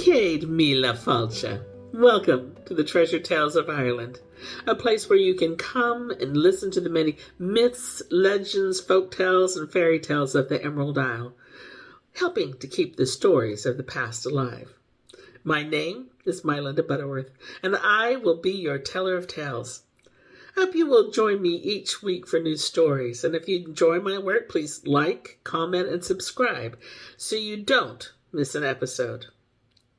Céad Míle Fáilte. Welcome to the Treasure Tales of Ireland, a place where you can come and listen to the many myths, legends, folk tales, and fairy tales of the Emerald Isle, helping to keep the stories of the past alive. My name is MyLinda Butterworth, and I will be your teller of tales. I hope you will join me each week for new stories, and if you enjoy my work, please like, comment, and subscribe so you don't miss an episode.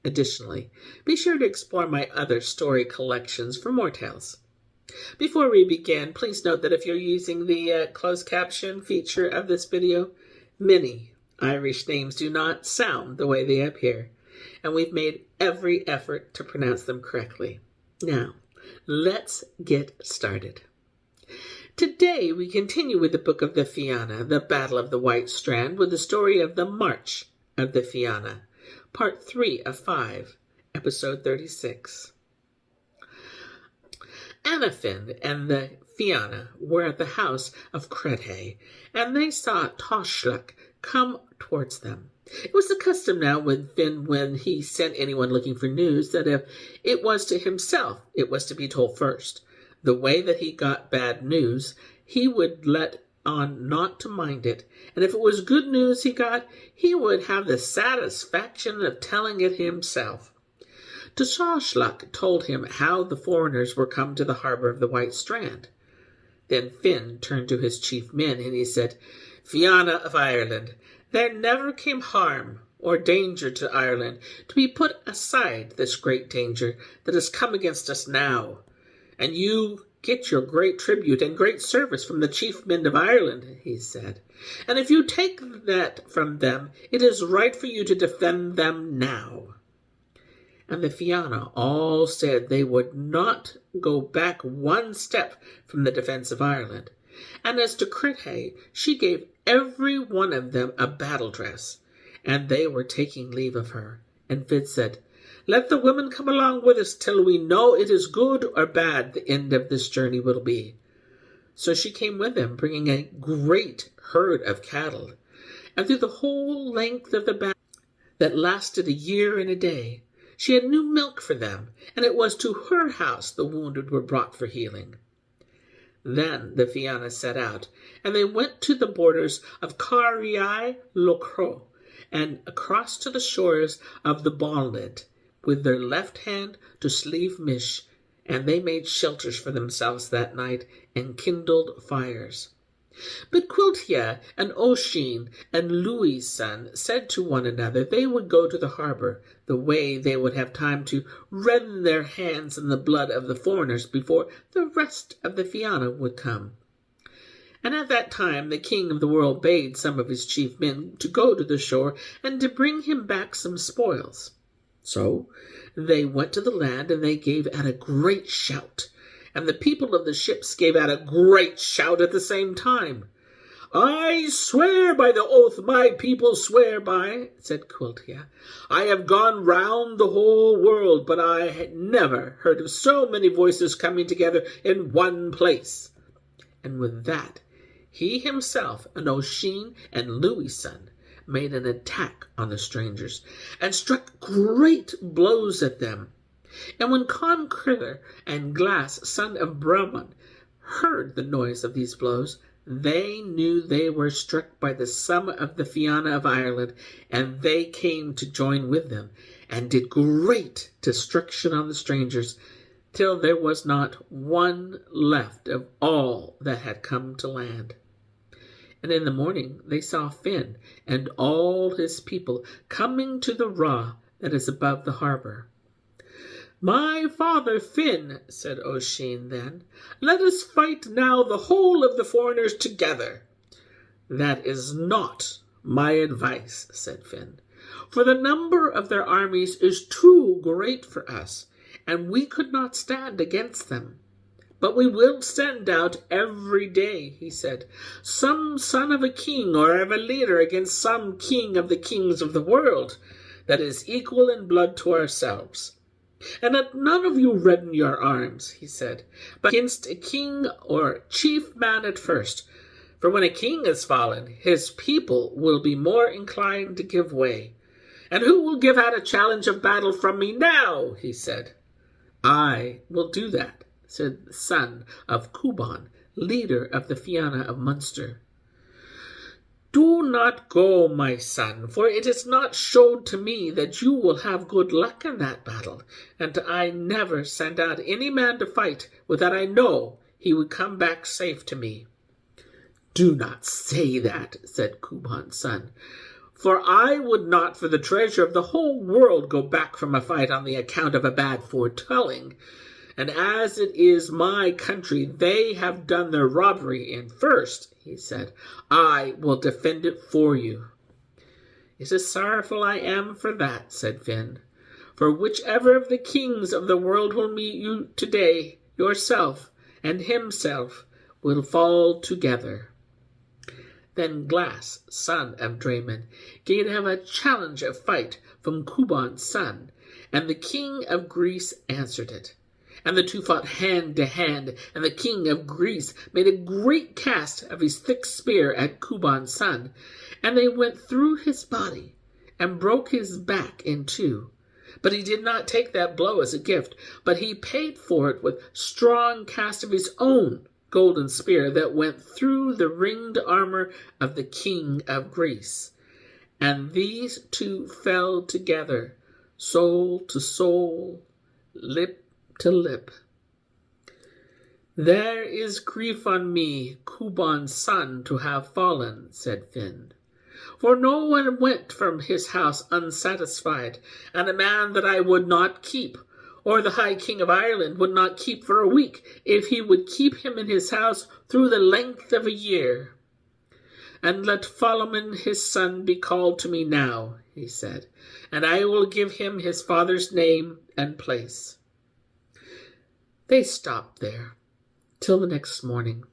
Additionally, be sure to explore my other story collections for more tales. Before we begin, please note that if you're using the closed caption feature of this video, many Irish names do not sound the way they appear, and we've made every effort to pronounce them correctly. Now, let's get started. Today, we continue with the Book of the Fianna, the Battle of the White Strand, with the story of the March of the Fianna, Part 3 of 5, Episode 36. Anafin and the Fianna were at the house of Crethe, and they saw Taistellach come towards them. It was the custom now with Finn, when he sent anyone looking for news, that if it was to himself, it was to be told first. The way that he got bad news, he would let on not to mind it, and if it was good news he got, he would have the satisfaction of telling it himself. Taistellach told him how the foreigners were come to the harbour of the White Strand. Then Finn turned to his chief men, and he said, "Fianna of Ireland, there never came harm or danger to Ireland to be put aside this great danger that has come against us now. And you get your great tribute and great service from the chief men of Ireland," he said. "And if you take that from them, it is right for you to defend them now." And the Fianna all said they would not go back one step from the defence of Ireland. And as to Crethe, she gave every one of them a battle dress, and they were taking leave of her. And Finn said, "Let the women come along with us till we know it is good or bad the end of this journey will be." So she came with them, bringing a great herd of cattle. And through the whole length of the battle, that lasted a year and a day, she had new milk for them, and it was to her house the wounded were brought for healing. Then the Fianna set out, and they went to the borders of Caoilte and across to the shores of the Bonnet, with their left hand to Slieve Mish, and they made shelters for themselves that night and kindled fires. But Caoilte and Oisín and Oisín said to one another they would go to the harbour, the way they would have time to redden their hands in the blood of the foreigners before the rest of the Fianna would come. And at that time the king of the world bade some of his chief men to go to the shore and to bring him back some spoils. So they went to the land, and they gave out a great shout, and the people of the ships gave out a great shout at the same time. "I swear by the oath my people swear by," said Caoilte. "I have gone round the whole world, but I had never heard of so many voices coming together in one place." And with that, he himself and Oisín and Oisín made an attack on the strangers, and struck great blows at them. And when Conn Crither and Glas, son of Brahman, heard the noise of these blows, they knew they were struck by the sum of the Fianna of Ireland, and they came to join with them, and did great destruction on the strangers, till there was not one left of all that had come to land. And in the morning they saw Finn and all his people coming to the raw that is above the harbour. "My father Finn," said Oisín then, "let us fight now the whole of the foreigners together." "That is not my advice," said Finn, "for the number of their armies is too great for us, and we could not stand against them. But we will send out every day," he said, "some son of a king or of a leader against some king of the kings of the world that is equal in blood to ourselves. And let none of you redden your arms," he said, "but against a king or chief man at first. For when a king is fallen, his people will be more inclined to give way. And who will give out a challenge of battle from me now? He said. I will do that, said the son of Cuban, leader of the Fianna of Munster. Do not go, my son, for it is not showed to me that you will have good luck in that battle, and I never send out any man to fight without I know he would come back safe to me. Do not say that, said Cuban's son, for I would not for the treasure of the whole world go back from a fight on the account of a bad foretelling. And as it is my country they have done their robbery in first, he said, I will defend it for you. It is sorrowful I am for that, said Finn, for whichever of the kings of the world will meet you today, yourself and himself will fall together. Then Glas, son of Draymond, gave him a challenge of fight from Cuban's son, and the king of Greece answered it. And the two fought hand to hand, and the king of Greece made a great cast of his thick spear at Cuban's son, and they went through his body and broke his back in two. But he did not take that blow as a gift, but he paid for it with strong cast of his own golden spear that went through the ringed armor of the king of Greece. And these two fell together, soul to soul, lip to lip. There is grief on me, Cuban's son, to have fallen, said Finn. For no one went from his house unsatisfied, and a man that I would not keep, or the High King of Ireland would not keep for a week, if he would keep him in his house through the length of a year. And let Philemon his son be called to me now, he said, and I will give him his father's name and place. They stopped there till the next morning.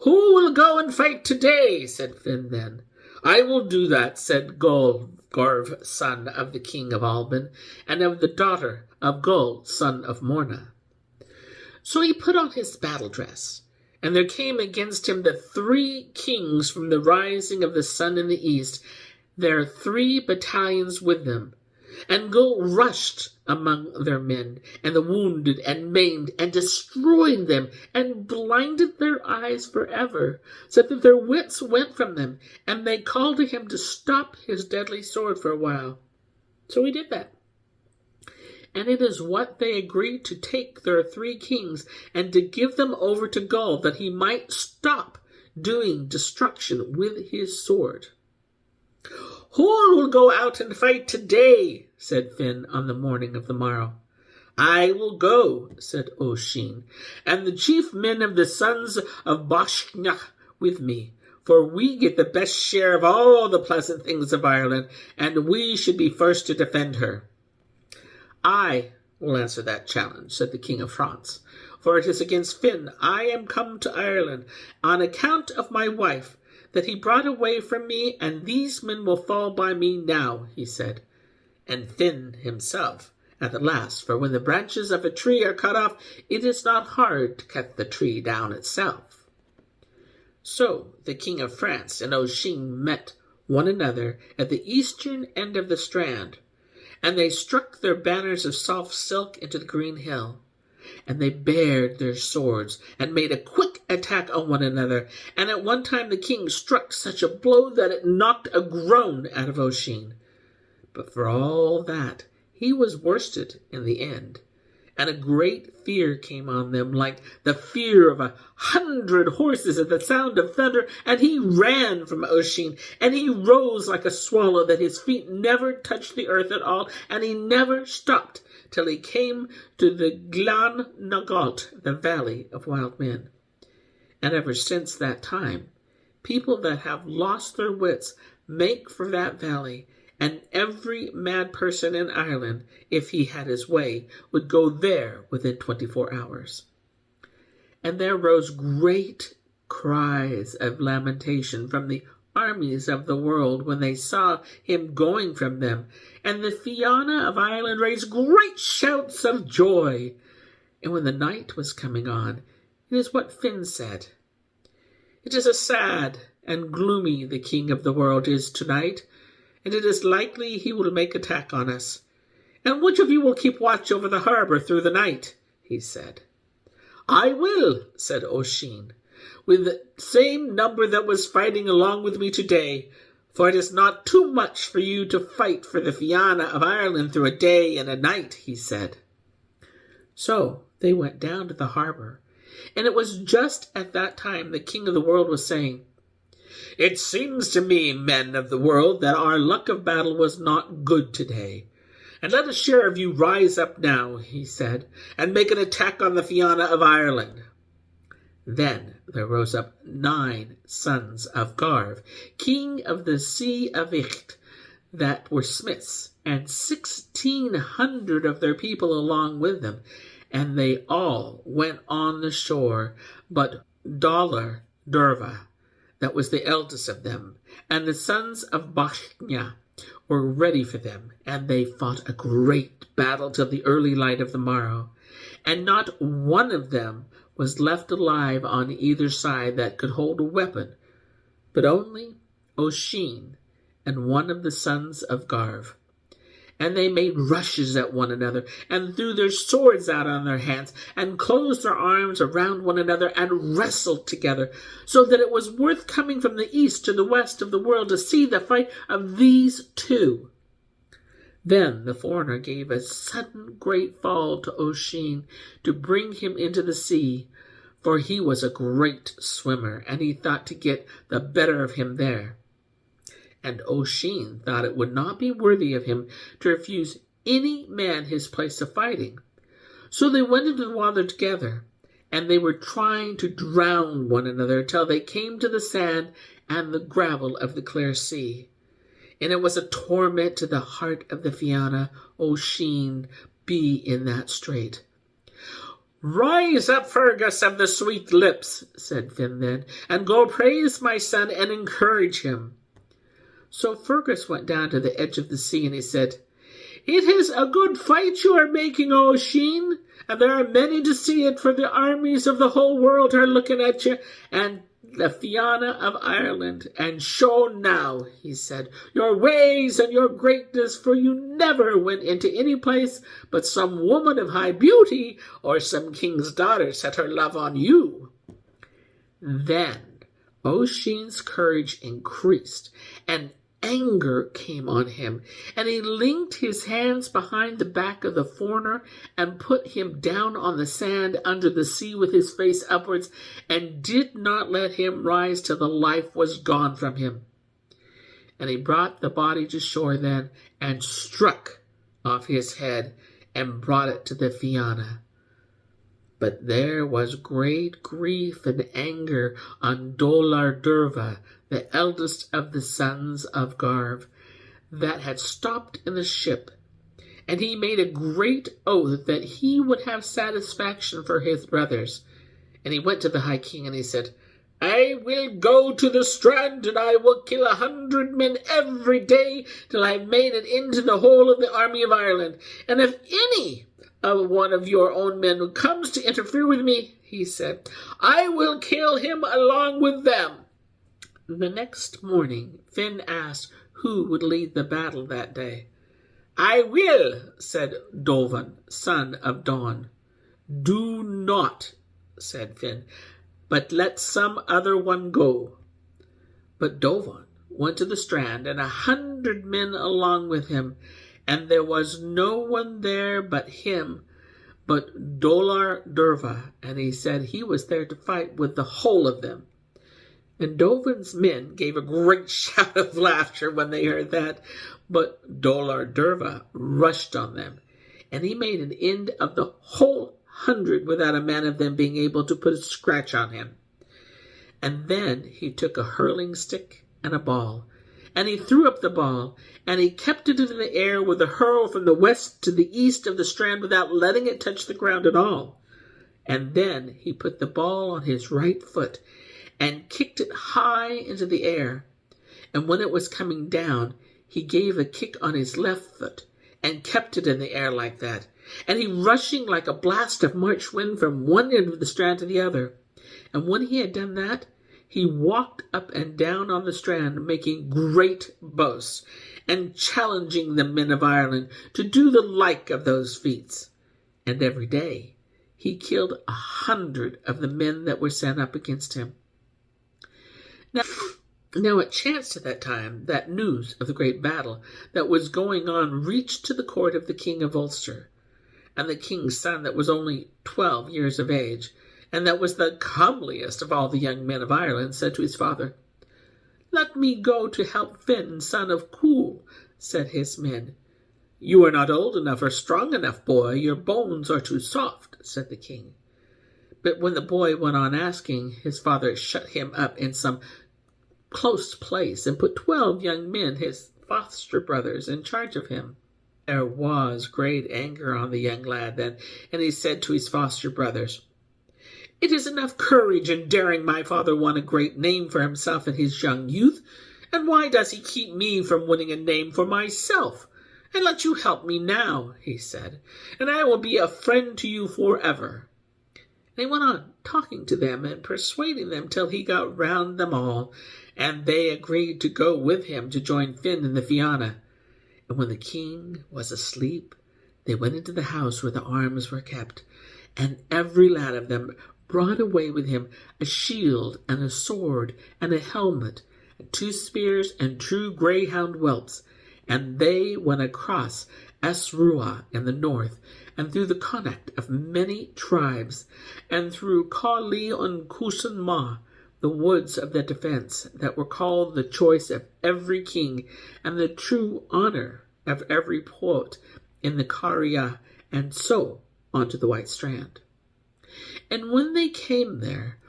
Who will go and fight today? Said Finn then. I will do that, said Gorv, son of the king of Alban, and of the daughter of Gull, son of Morna. So he put on his battle dress, and there came against him the 3 kings from the rising of the sun in the east, their 3 battalions with them. And Gull rushed among their men, and the wounded and maimed, and destroyed them, and blinded their eyes forever, so that their wits went from them, and they called to him to stop his deadly sword for a while. So he did that. And it is what they agreed to take their 3 kings, and to give them over to Gull, that he might stop doing destruction with his sword. Who will go out and fight today? Said Finn on the morning of the morrow. I will go, said Oisín, and the chief men of the sons of Boschnach with me, for we get the best share of all the pleasant things of Ireland, and we should be first to defend her. I will answer that challenge, said the king of France, for it is against Finn I am come to Ireland, on account of my wife, that he brought away from me, and these men will fall by me now, he said. And Finn himself at the last, for when the branches of a tree are cut off, it is not hard to cut the tree down itself. So the king of France and Oisín met one another at the eastern end of the strand, and they struck their banners of soft silk into the green hill. And they bared their swords, and made a quick attack on one another, and at one time the king struck such a blow that it knocked a groan out of Oisín. But for all that, he was worsted in the end, and a great fear came on them, like the fear of 100 horses at the sound of thunder, and he ran from Oisín, and he rose like a swallow, that his feet never touched the earth at all, and he never stopped till he came to the Glan Nagat, the valley of wild men. And ever since that time, people that have lost their wits make for that valley, and every mad person in Ireland, if he had his way, would go there within 24 hours. And there rose great cries of lamentation from the armies of the world when they saw him going from them, and the Fianna of Ireland raised great shouts of joy. And when the night was coming on, it is what Finn said. It is a sad and gloomy the king of the world is tonight, and it is likely he will make attack on us. And which of you will keep watch over the harbour through the night?" he said. "I will," said Oisín, "with the same number that was fighting along with me today, for it is not too much for you to fight for the Fianna of Ireland through a day and a night," he said. So they went down to the harbour, and it was just at that time the King of the World was saying, "It seems to me, men of the world, that our luck of battle was not good today. And let a share of you rise up now," he said, "and make an attack on the Fianna of Ireland." Then there rose up 9 sons of Garv, king of the Sea of Icht, that were smiths, and 1,600 of their people along with them, and they all went on the shore, but Dolar, Durba, that was the eldest of them, and the sons of Bachnia were ready for them, and they fought a great battle till the early light of the morrow, and not one of them was left alive on either side that could hold a weapon, but only Oisín and one of the sons of Garv. And they made rushes at one another, and threw their swords out on their hands, and closed their arms around one another, and wrestled together, so that it was worth coming from the east to the west of the world to see the fight of these two. Then the foreigner gave a sudden great fall to Oisín to bring him into the sea, for he was a great swimmer, and he thought to get the better of him there. And Oisín thought it would not be worthy of him to refuse any man his place of fighting. So they went into the water together, and they were trying to drown one another till they came to the sand and the gravel of the clear sea. And it was a torment to the heart of the Fianna, Oisín, be in that strait. "Rise up, Fergus of the sweet lips," said Finn then, "and go praise my son and encourage him." So Fergus went down to the edge of the sea, and he said, "It is a good fight you are making, Oisín, and there are many to see it, for the armies of the whole world are looking at you, and the Fianna of Ireland. And show now," he said, "your ways and your greatness, for you never went into any place but some woman of high beauty or some king's daughter set her love on you." Then Oisín's courage increased, and anger came on him, and he linked his hands behind the back of the foreigner and put him down on the sand under the sea with his face upwards, and did not let him rise till the life was gone from him. And he brought the body to shore then, and struck off his head, and brought it to the Fianna. But there was great grief and anger on Dolar Durba, the eldest of the sons of Garv, that had stopped in the ship. And he made a great oath that he would have satisfaction for his brothers. And he went to the High King, and he said, "I will go to the strand, and I will kill 100 men every day till I have made it into the whole of the army of Ireland. And if any of one of your own men who comes to interfere with me," he said, "I will kill him along with them." The next morning Finn asked who would lead the battle that day. "I will," said Dóvan, son of Dawn. "Do not," said Finn, "but let some other one go." But Dóvan went to the strand, and 100 men along with him, and there was no one there but him, but Dolar Durba, and he said he was there to fight with the whole of them. And Dovan's men gave a great shout of laughter when they heard that, but Dolar Durba rushed on them, and he made an end of the whole 100 without a man of them being able to put a scratch on him. And then he took a hurling stick and a ball, and he threw up the ball, and he kept it in the air with a hurl from the west to the east of the strand without letting it touch the ground at all. And then he put the ball on his right foot, and kicked it high into the air. And when it was coming down, he gave a kick on his left foot, and kept it in the air like that, and he rushing like a blast of March wind from one end of the strand to the other. And when he had done that, he walked up and down on the strand, making great boasts, and challenging the men of Ireland to do the like of those feats. And every day he killed 100 of the men that were sent up against him. Now it chanced at that time that news of the great battle that was going on reached to the court of the king of Ulster, and the king's son that was only 12 years of age, and that was the comeliest of all the young men of Ireland, said to his father, "Let me go to help Finn, son of Caoilte," said his men. "You are not old enough or strong enough, boy. Your bones are too soft," said the king. But when the boy went on asking, his father shut him up in some close place and put 12 young men, his foster brothers, in charge of him. There was great anger on the young lad then, and he said to his foster brothers, "It is enough courage and daring. My father won a great name for himself in his young youth, and why does he keep me from winning a name for myself? And let you help me now," he said, "and I will be a friend to you forever." And he went on talking to them and persuading them till he got round them all, and they agreed to go with him to join Finn in the Fianna. And when the king was asleep, they went into the house where the arms were kept, and every lad of them brought away with him a shield and a sword and a helmet, and 2 spears and 2 greyhound whelps, and they went across Esruah in the north, and through the connacht of many tribes, and through Caoilte and Cusanma, the woods of the defence, that were called the choice of every king, and the true honour of every poet in the Caria, and so on to the White Strand. And when they came there,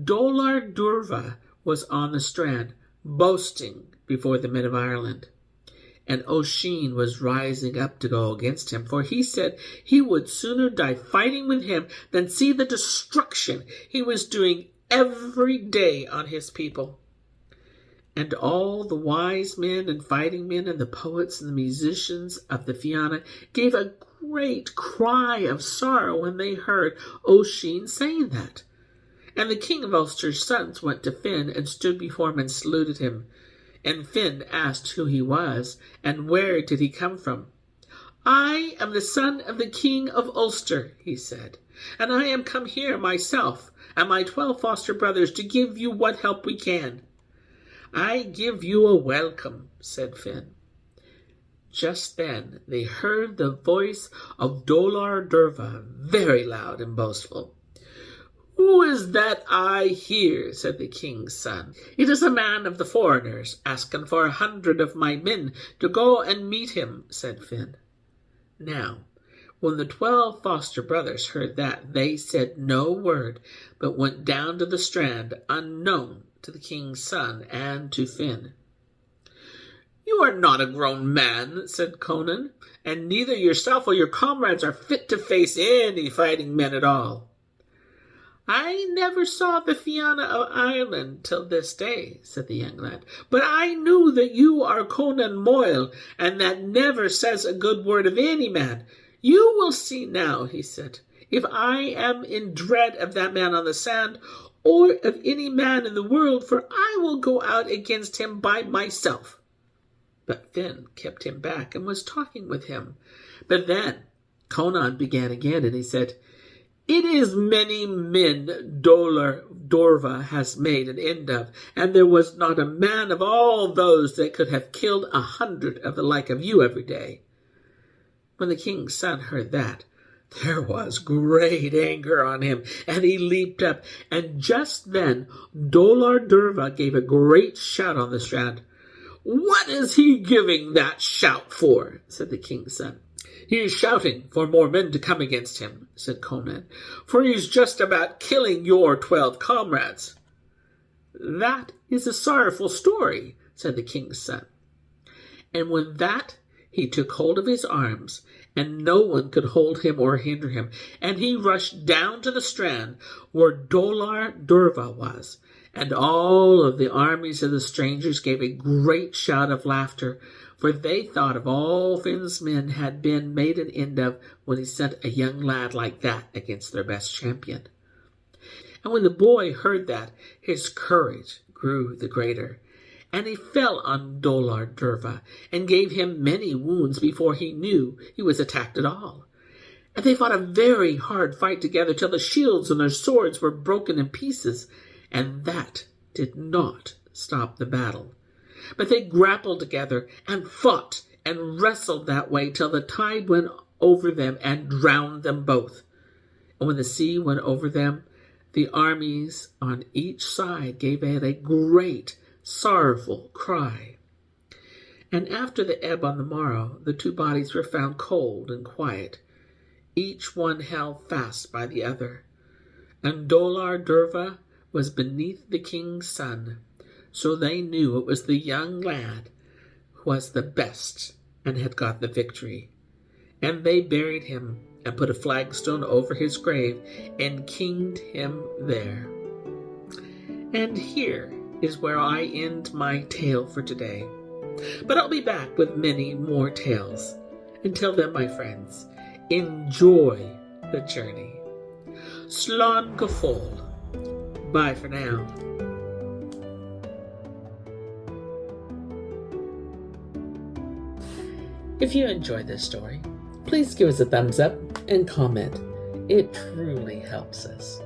Dolar Durba was on the strand, boasting before the men of Ireland. And Oisín was rising up to go against him, for he said he would sooner die fighting with him than see the destruction he was doing every day on his people. And all the wise men and fighting men and the poets and the musicians of the Fianna gave a great cry of sorrow when they heard Oisín saying that. And the king of Ulster's sons went to Finn and stood before him and saluted him. And Finn asked who he was, and where did he come from. "I am the son of the king of Ulster," he said, "and I am come here myself, and my 12 foster brothers, to give you what help we can." "I give you a welcome," said Finn. Just then they heard the voice of Dolar Durba, very loud and boastful. "Who is that I hear?" said the king's son. "It is a man of the foreigners, asking for 100 of my men to go and meet him," said Finn. Now, when the 12 foster brothers heard that, they said no word, but went down to the strand, unknown to the king's son and to Finn. "You are not a grown man," said Conan, "and neither yourself or your comrades are fit to face any fighting men at all." "I never saw the Fianna of Ireland till this day," said the young lad, "but I knew that you are Conan Moyle, and that never says a good word of any man. You will see now," he said, "if I am in dread of that man on the sand, or of any man in the world, for I will go out against him by myself." But Finn kept him back and was talking with him. But then Conan began again, and he said, "It is many men Dolar Durba has made an end of, and there was not a man of all those that could have killed 100 of the like of you every day." When the king's son heard that, there was great anger on him, and he leaped up, and just then Dolar Durba gave a great shout on the strand. "What is he giving that shout for?" said the king's son. "He is shouting for more men to come against him," said Conan, "for he is just about killing your 12 comrades." "That is a sorrowful story," said the king's son. And with that he took hold of his arms, and no one could hold him or hinder him, and he rushed down to the strand where Dolar Durba was, and all of the armies of the strangers gave a great shout of laughter, for they thought of all Finn's men had been made an end of when he sent a young lad like that against their best champion. And when the boy heard that, his courage grew the greater, and he fell on Dolar Durba and gave him many wounds before he knew he was attacked at all. And they fought a very hard fight together till the shields and their swords were broken in pieces, and that did not stop the battle. But they grappled together and fought and wrestled that way till the tide went over them and drowned them both. And when the sea went over them, the armies on each side gave out a great sorrowful cry. And after the ebb on the morrow, the two bodies were found cold and quiet, each one held fast by the other. And Dolar Durba was beneath the king's son, so they knew it was the young lad who was the best and had got the victory. And they buried him and put a flagstone over his grave and kinged him there. And here is where I end my tale for today. But I'll be back with many more tales. Until then, my friends, enjoy the journey. Slán go fóill. Bye for now. If you enjoyed this story, please give us a thumbs up and comment. It truly helps us.